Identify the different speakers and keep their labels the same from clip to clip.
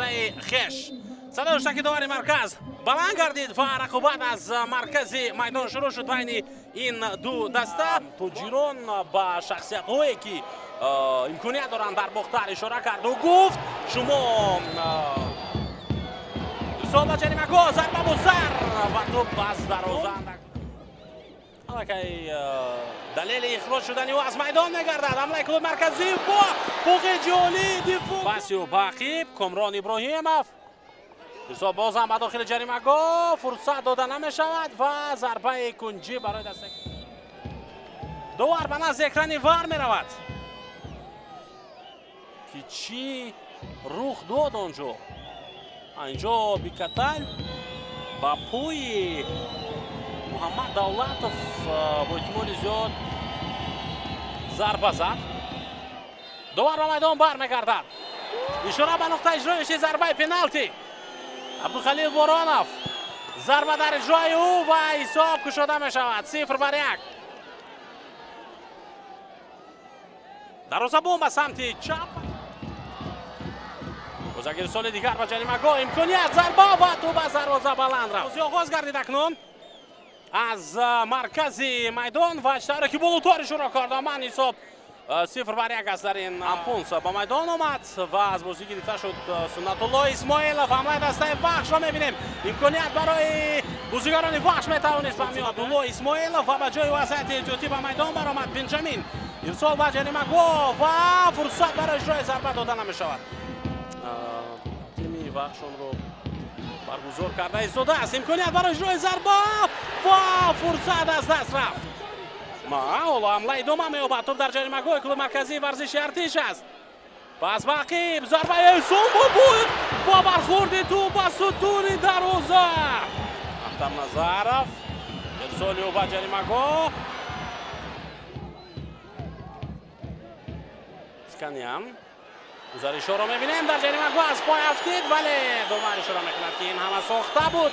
Speaker 1: دروازه خش. صدای شکیداری مرکز بلند گردید و رقابت از مرکزی میدان شروع شد بین این دو دسته. تاجران با شخصیت‌هایی که امکانیت دارند در باختر اشاره کرد و گفت شما صاحب جریمه گاه ضربه با سر و توپ از دروازه حالا که دلیل اخراج شدنی او از میدان میگردد. حمله کلوب مرکزی با پوق جالی دفاع پاسی و باقیب کامران ابراهیمов حساب باز هم به داخل جریمه گاه فرصت داده نمی شود و ضربه کنجی برای دست دوار به نزد اکران وار می رود که چی رخ داد آنجا. اینجا بیکتل با پوی محمد دولتов با احتمال زیاد ضربه زد. دوباره به میدان برمیگردد. اشاره به نقطه اجرایش ضربه پنالتی. عبدالخلیل بارانов ضربه در اجرای او و حساب گشوده می شود 0-1. دروازه‌بان به سمت چپ. بازیگر سال دیگر به جریمه گاه امکانیت ضربه و توپ از دروازه بلند رفت. بازی آغاز گردید اکنون از مرکزی میدان و اشتراک که بالاتر شروع کرده. من حساب 0-1 است در این امپونس با میدان آمد و از بازی گرفته شد سنت الله اسماعیلov. حمله دسته وحش را میبینیم. امکانیت برای بازیگران وحش میتوانست به میاد. الله اسماعیلov و به جای وسط احتیاطی به میدان برآمد. بنجامین ارسال به جریمه گاه و فرصت برای اجرای ضربه داده نمیشود. تیمی وحشون رو برگزار کرده ایستاده است. امکانیت برای اجرای ضربه و فرصت از دست رفت. حالا حمله ادامه می‌یابد. توپ در جریمه گاه کلوب مرکزی ورزش ارتش است. پس باقی ضربه احسان بود با برخورد توپ با ستون دروازه. احتم نظرов ارسال او به جریمه گاه. اسکانیان گزارش را می‌بینیم در جریمه گاه از پای افتید ولی دوباره را می‌کند که این همه ساخته بود.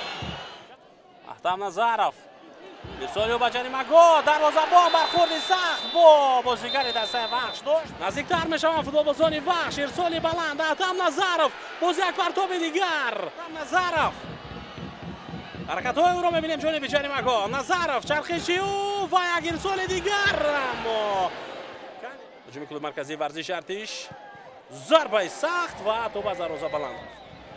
Speaker 1: احتم نظرov ارسال او به جریمه گاه. دروازه‌بان برخورد سخت با بازیگر دسته وحش داشت. نزدیکتر می‌شوند فوتبالبازان وحش. ارسال بلند احتم نظرov باز یک پرتاب دیگر. احتم نظرov حرکت‌های او را می‌بینیم جانب جریمه گاه. نظرov چرخشی او و یک ارسال دیگر. اما هجوم کلوب مرکزی ورزش ارتش ضربه سخت و توپ از دروازه بلند.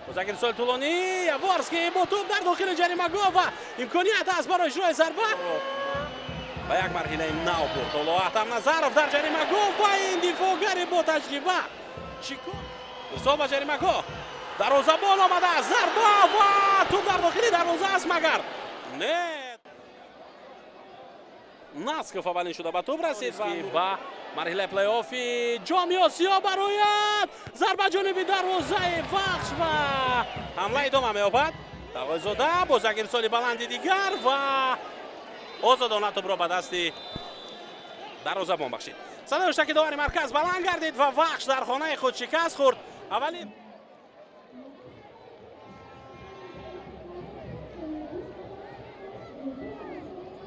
Speaker 1: بازیگر ارسال طولانی یاورسکی با توپ در داخل جریمه گاه و امکانیت است برای اجرای ضربه و یک مرحله نو برد. حالا احتم نظرov در جریمه گاه و این دفاعگر با تجربه چیکو ارسال به جریمه گاه. دروازه‌بان آمده ضربه و توپ در داخل دروازه است مگر نه. ناسکوف اولین شده به توپ رسید و مرحله پلی آفی جام آسیا برایت ضربه جانبی دروازه وحش و حمله ادامه می‌یابد. تقاضاده بازیگر ارسال بلندی دیگر و آزادانه توپ را به دست دروازه‌بان بخشید. صدای شکیداری مرکز بلند گردید و وحش در خانه خود شکست خورد. اولین